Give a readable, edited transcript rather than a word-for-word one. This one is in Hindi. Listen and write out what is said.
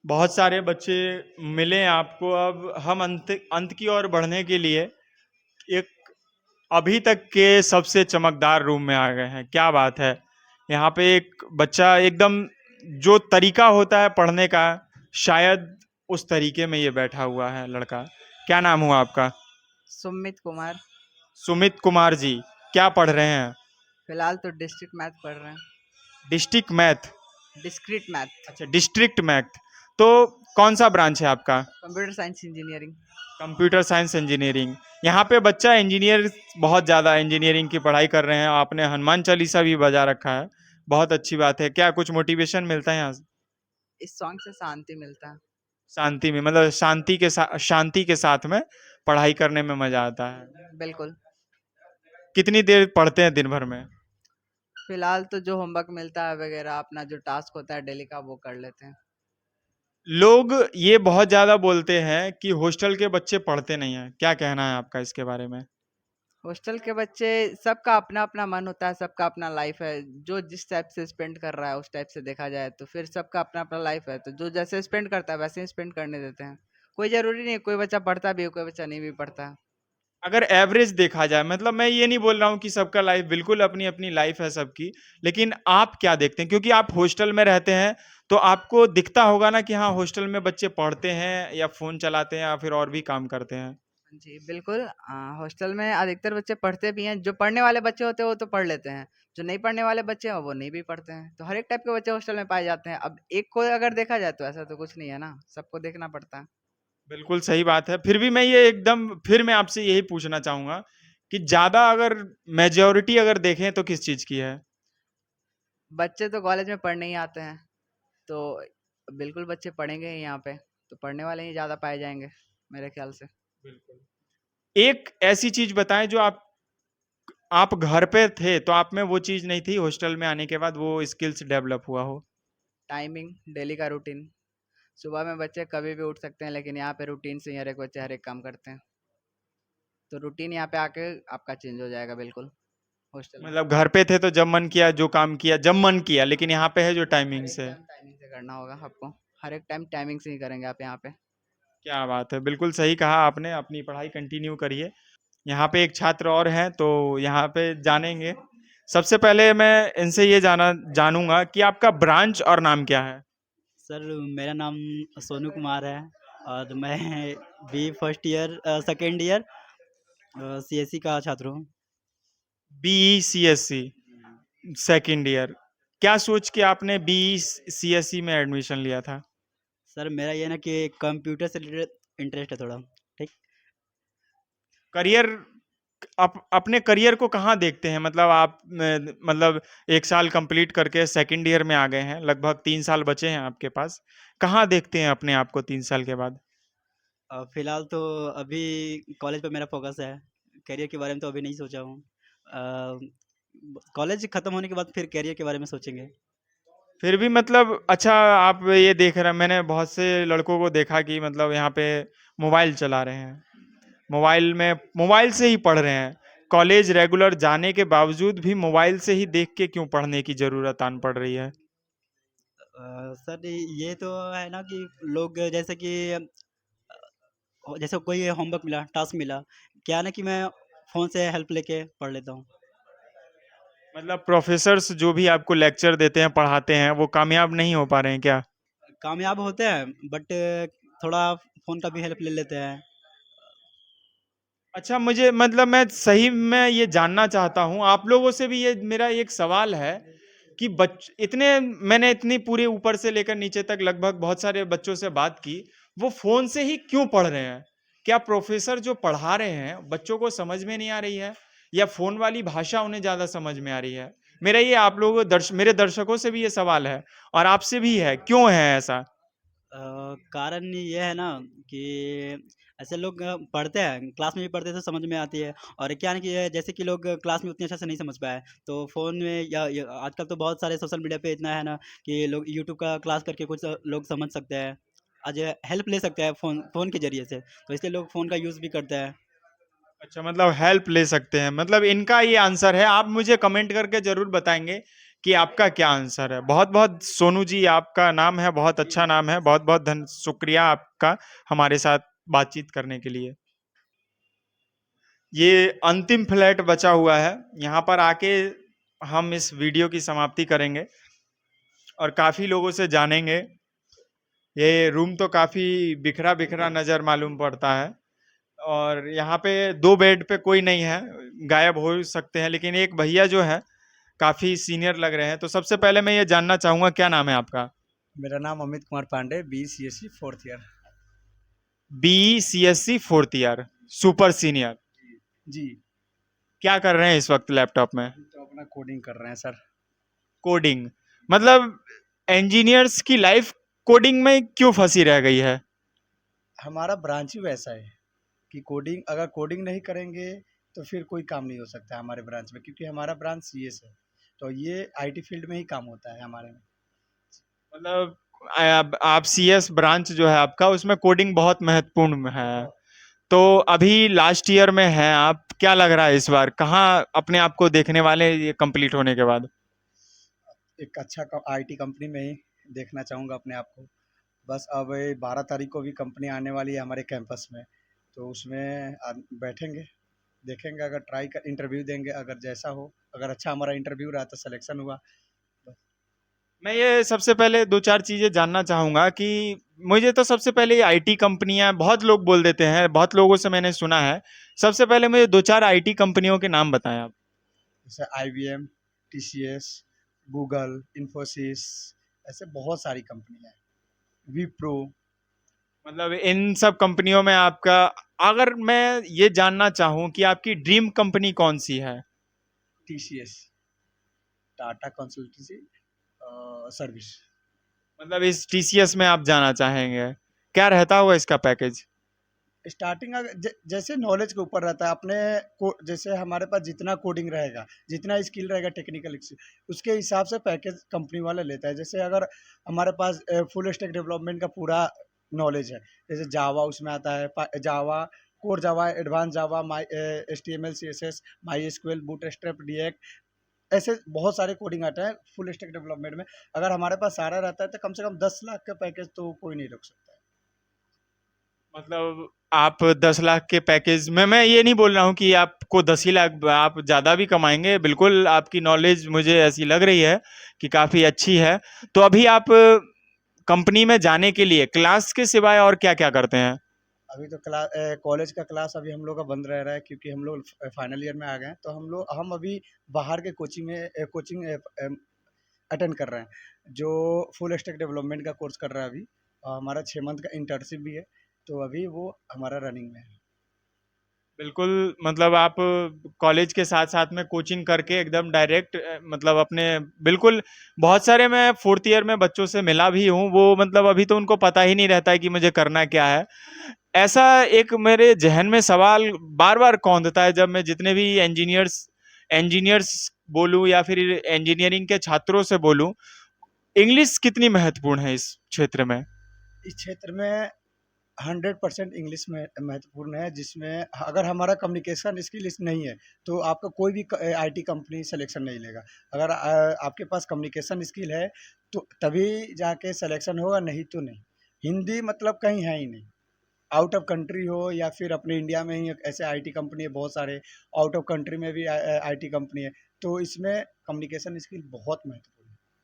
बहुत सारे बच्चे मिले आपको। अब हम अंत अंत की ओर बढ़ने के लिए एक अभी तक के सबसे चमकदार रूम में आ गए हैं। क्या बात है! यहाँ पे एक बच्चा एकदम जो तरीका होता है पढ़ने का, शायद उस तरीके में ये बैठा हुआ है लड़का। क्या नाम हुआ आपका? सुमित कुमार। सुमित कुमार जी। क्या पढ़ रहे हैं? फिलहाल तो डिस्ट्रिक्ट मैथ पढ़ रहे हैं। District math. Discrete math. अच्छा, डिस्ट्रिक्ट मैथ। तो कौन सा ब्रांच है आपका? Computer science engineering. Computer science engineering. यहाँ पे बच्चा इंजीनियर, बहुत ज़्यादा इंजीनियरिंग की पढ़ाई कर रहे हैं। आपने हनुमान चालीसा भी बजा रखा है, बहुत अच्छी बात है। क्या कुछ मोटिवेशन मिलता है यहाँ से? इस सॉन्ग से शांति मिलता है। शांति में, मतलब शांति के साथ में पढ़ाई करने में मजा आता है। बिल्कुल। कितनी देर पढ़ते हैं दिन भर में? फिलहाल तो जो होमवर्क मिलता है वगैरह, अपना जो टास्क होता है डेली का, वो कर लेते हैं। लोग ये बहुत ज्यादा बोलते हैं कि हॉस्टल के बच्चे पढ़ते नहीं हैं। क्या कहना है आपका इसके बारे में? हॉस्टल के बच्चे, सबका अपना अपना मन होता है, सबका अपना लाइफ है। जो जिस टाइप से स्पेंड कर रहा है उस टाइप से देखा जाए तो फिर सबका अपना अपना लाइफ है, तो जो जैसे स्पेंड करता है वैसे ही स्पेंड करने देते हैं। कोई जरूरी नहीं है, कोई बच्चा पढ़ता भी है, कोई बच्चा नहीं भी पढ़ता। अगर एवरेज देखा जाए, मतलब मैं ये नहीं बोल रहा हूँ कि सबका लाइफ, बिल्कुल अपनी अपनी लाइफ है सबकी, लेकिन आप क्या देखते हैं? क्योंकि आप हॉस्टल में रहते हैं, तो आपको दिखता होगा ना कि हाँ, हॉस्टल में बच्चे पढ़ते हैं या फोन चलाते हैं या फिर और भी काम करते हैं। जी बिल्कुल। हॉस्टल में अधिकतर बच्चे पढ़ते भी हैं। जो पढ़ने वाले बच्चे होते हैं वो तो पढ़ लेते हैं, जो नहीं पढ़ने वाले बच्चे हैं वो नहीं भी पढ़ते हैं। तो हर एक टाइप के बच्चे हॉस्टल में पाए जाते हैं। अब एक को अगर देखा जाए तो ऐसा तो कुछ नहीं है ना, सबको देखना पड़ता है। बिल्कुल सही बात है। फिर भी मैं ये एकदम, फिर मैं आपसे यही पूछना चाहूंगा कि ज्यादा अगर मेजोरिटी अगर देखें तो किस चीज की है? बच्चे तो कॉलेज में पढ़ने ही आते हैं, तो बिल्कुल बच्चे पढ़ेंगे ही यहाँ पे। तो पढ़ने वाले ही ज़्यादा पाए जाएंगे मेरे ख्याल से। बिल्कुल। एक ऐसी चीज बताएं जो आप घर पे थे तो आप में वो चीज नहीं थी, हॉस्टल में आने के बाद वो स्किल्स डेवलप हुआ हो। टाइमिंग, डेली का रूटीन। सुबह में बच्चे कभी भी उठ सकते हैं, लेकिन यहाँ पे रूटीन से ही हर एक बच्चे हर एक काम करते हैं। तो रूटीन यहाँ पे आके आपका चेंज हो जाएगा बिल्कुल, हॉस्टल में। मतलब घर पे थे तो जब मन किया जो काम किया, जब मन किया, लेकिन यहाँ पे है जो हर टाइमिंग एक से। टाइम टाइमिंग से करना होगा आपको। हर एक टाइम टाइमिंग से ही करेंगे आप यहाँ पे। क्या बात है! बिल्कुल सही कहा आपने। अपनी पढ़ाई कंटिन्यू करिए। यहाँ पे एक छात्र और हैं तो यहाँ पे जानेंगे। सबसे पहले मैं इनसे ये जानूंगा कि आपका ब्रांच और नाम क्या है? सर, मेरा नाम सोनू कुमार है और मैं B first year second year CSC का छात्र हूँ। BE CSC second year. क्या सोच के आपने बीई सीएससी में एडमिशन लिया था? सर, मेरा ये ना कि कंप्यूटर से रिलेटेड इंटरेस्ट है थोड़ा। ठीक। करियर, अपने करियर को कहाँ देखते हैं? मतलब आप मतलब एक साल कंप्लीट करके सेकंड ईयर में आ गए हैं, लगभग 3 साल बचे हैं आपके पास। कहाँ देखते हैं अपने आप को 3 साल के बाद? फिलहाल तो अभी कॉलेज पे मेरा फोकस है। करियर के बारे में तो अभी नहीं सोचा हूँ। कॉलेज ख़त्म होने के बाद फिर करियर के बारे में सोचेंगे। फिर भी मतलब, अच्छा, आप ये देख रहे हैं, मैंने बहुत से लड़कों को देखा कि मतलब यहाँ पे मोबाइल चला रहे हैं, मोबाइल से ही पढ़ रहे हैं। कॉलेज रेगुलर जाने के बावजूद भी मोबाइल से ही देख के क्यों पढ़ने की जरूरत आन पड़ रही है? सर, ये तो है ना कि लोग जैसे कि जैसे कोई होमवर्क मिला, टास्क मिला, क्या है ना कि मैं फ़ोन से हेल्प लेके पढ़ लेता हूँ। मतलब प्रोफेसर्स जो भी आपको लेक्चर देते हैं, पढ़ाते हैं, वो कामयाब नहीं हो पा रहे हैं क्या? कामयाब होते हैं बट थोड़ा फ़ोन का भी हेल्प ले लेते हैं। अच्छा, मुझे मतलब मैं सही में ये जानना चाहता हूँ आप लोगों से भी, ये मेरा एक सवाल है कि मैंने इतनी पूरे ऊपर से लेकर नीचे तक लगभग बहुत सारे बच्चों से बात की, वो फोन से ही क्यों पढ़ रहे हैं? क्या प्रोफेसर जो पढ़ा रहे हैं बच्चों को समझ में नहीं आ रही है, या फोन वाली भाषा उन्हें ज्यादा समझ में आ रही है? मेरा ये आप लोगों मेरे दर्शकों से भी ये सवाल है और आपसे भी है, क्यों है ऐसा? कारण ये है ना कि ऐसे लोग पढ़ते हैं, क्लास में भी पढ़ते हैं तो समझ में आती है। और क्या है ना कि जैसे कि लोग क्लास में उतनी अच्छे से नहीं समझ पाए, तो फ़ोन में या आजकल तो बहुत सारे सोशल मीडिया पे इतना है ना कि लोग यूट्यूब का क्लास करके कुछ लोग समझ सकते हैं। आज हेल्प ले सकते हैं फ़ोन के ज़रिए से, तो इसलिए लोग फ़ोन का यूज़ भी करते हैं। अच्छा, मतलब हेल्प ले सकते हैं, मतलब इनका ये आंसर है। आप मुझे कमेंट करके जरूर बताएंगे कि आपका क्या आंसर है। बहुत बहुत सोनू जी, आपका नाम है, बहुत अच्छा नाम है, बहुत बहुत शुक्रिया आपका हमारे साथ बातचीत करने के लिए। ये अंतिम फ्लैट बचा हुआ है, यहाँ पर आके हम इस वीडियो की समाप्ति करेंगे और काफी लोगों से जानेंगे। ये रूम तो काफी बिखरा बिखरा नजर मालूम पड़ता है और यहाँ पे 2 बेड पे कोई नहीं है, गायब हो सकते हैं, लेकिन एक भैया जो है काफी सीनियर लग रहे हैं। तो सबसे पहले मैं ये जानना चाहूंगा, क्या नाम है आपका? मेरा नाम Amit Kumar Pandey, BCSC 4th year. BCSC 4th year, super senior. जी। क्या कर रहे हैं इस वक्त लैपटॉप में? तो अपना कोडिंग कर रहे हैं सर। कोडिंग? मतलब इंजीनियर्स की लाइफ कोडिंग में क्यों फंसी रह गई है? हमारा ब्रांच ही वैसा है कि कोडिंग, अगर कोडिंग नहीं करेंगे तो फिर कोई काम नहीं हो सकता है हमारे ब्रांच में, क्योंकि हमारा ब्रांच CS है, तो ये IT फील्ड में ही काम होता है हमारे में। मतलब आप CS ब्रांच जो है आपका, उसमें कोडिंग बहुत महत्वपूर्ण है। तो अभी लास्ट ईयर में हैं आप, क्या लग रहा है इस बार कहाँ अपने आप को देखने वाले ये कंप्लीट होने के बाद? एक अच्छा IT कंपनी में ही देखना चाहूँगा अपने आप को। बस अब 12 तारीख को भी कंपनी आने वाली है हमारे कैंपस में, तो उसमें बैठेंगे, देखेंगे, अगर ट्राई कर इंटरव्यू देंगे, अगर जैसा हो, अगर अच्छा हमारा इंटरव्यू रहा तो सिलेक्शन हुआ। मैं ये सबसे पहले 2-4 चीजें जानना चाहूंगा कि मुझे तो सबसे पहले ये IT कंपनियां बहुत लोग बोल देते हैं, बहुत लोगों से मैंने सुना है। सबसे पहले मुझे 2-4 IT कंपनियों के नाम बताएं आप। जैसे IBM, TCS, गूगल, इन्फोसिस, ऐसे बहुत सारी कंपनियां हैं, विप्रो। मतलब इन सब कंपनियों में आपका, अगर मैं ये जानना चाहूं कि आपकी ड्रीम कंपनी कौन सी है? TCS, Tata consultancy service. मतलब इस TCS में आप जाना चाहेंगे? क्या रहता होगा इसका पैकेज? स्टार्टिंग जैसे नॉलेज के ऊपर रहता है अपने को, जैसे हमारे पास जितना कोडिंग रहेगा, जितना स्किल रहेगा टेक्निकल, उसके हिसाब से पैकेज कंपनी वाला लेता है। जैसे अगर हमारे पास फुल स्टैक डेवलपमेंट का पूरा नॉलेज है, जैसे जावा उसमें आता है, जावा कोर, जावा एडवांस, जावा माई HTML CSS, माई SQL, बूटस्ट्रैप, React, ऐसे बहुत सारे कोडिंग आते हैं फुल स्टैक डेवलपमेंट में। अगर हमारे पास सारा रहता है तो कम से कम 10 लाख का पैकेज तो कोई नहीं रोक सकता है। मतलब आप 10 लाख के पैकेज में, मैं ये नहीं बोल रहा हूँ कि आपको 10 ही लाख, आप ज़्यादा भी कमाएंगे। बिल्कुल आपकी नॉलेज मुझे ऐसी लग रही है कि काफ़ी अच्छी है। तो अभी आप कंपनी में जाने के लिए क्लास के सिवाय और क्या क्या करते हैं? अभी तो क्लास, कॉलेज का क्लास अभी हम लोग का बंद रह रहा है, क्योंकि हम लोग फाइनल ईयर में आ गए हैं, तो हम अभी बाहर के कोचिंग अटेंड कर रहे हैं, जो फुल स्टैक डेवलपमेंट का कोर्स कर रहा है अभी। और हमारा 6 मंथ का इंटर्नशिप भी है, तो अभी वो हमारा रनिंग में है। बिल्कुल, मतलब आप कॉलेज के साथ साथ में कोचिंग करके एकदम डायरेक्ट, मतलब अपने, बिल्कुल। बहुत सारे मैं 4th ईयर में बच्चों से मिला भी हूँ, वो मतलब अभी तो उनको पता ही नहीं रहता है कि मुझे करना क्या है। ऐसा एक मेरे जहन में सवाल बार बार कौंधता है, जब मैं जितने भी इंजीनियर्स बोलूं या फिर इंजीनियरिंग के छात्रों से बोलूं, इंग्लिश कितनी महत्वपूर्ण है इस क्षेत्र में? इस क्षेत्र में 100% इंग्लिश में महत्वपूर्ण है, जिसमें अगर हमारा कम्युनिकेशन स्किल नहीं है तो आपका कोई भी IT कंपनी सिलेक्शन नहीं लेगा। अगर आपके पास कम्युनिकेशन स्किल है तो तभी जाके सिलेक्शन होगा, नहीं तो नहीं। हिंदी मतलब कहीं है ही नहीं, आउट ऑफ कंट्री हो या फिर अपने इंडिया में ही ऐसे IT कंपनी है बहुत सारे, आउट ऑफ कंट्री में भी IT कंपनी है, तो इसमें कम्युनिकेशन स्किल बहुत महत्वपूर्ण है।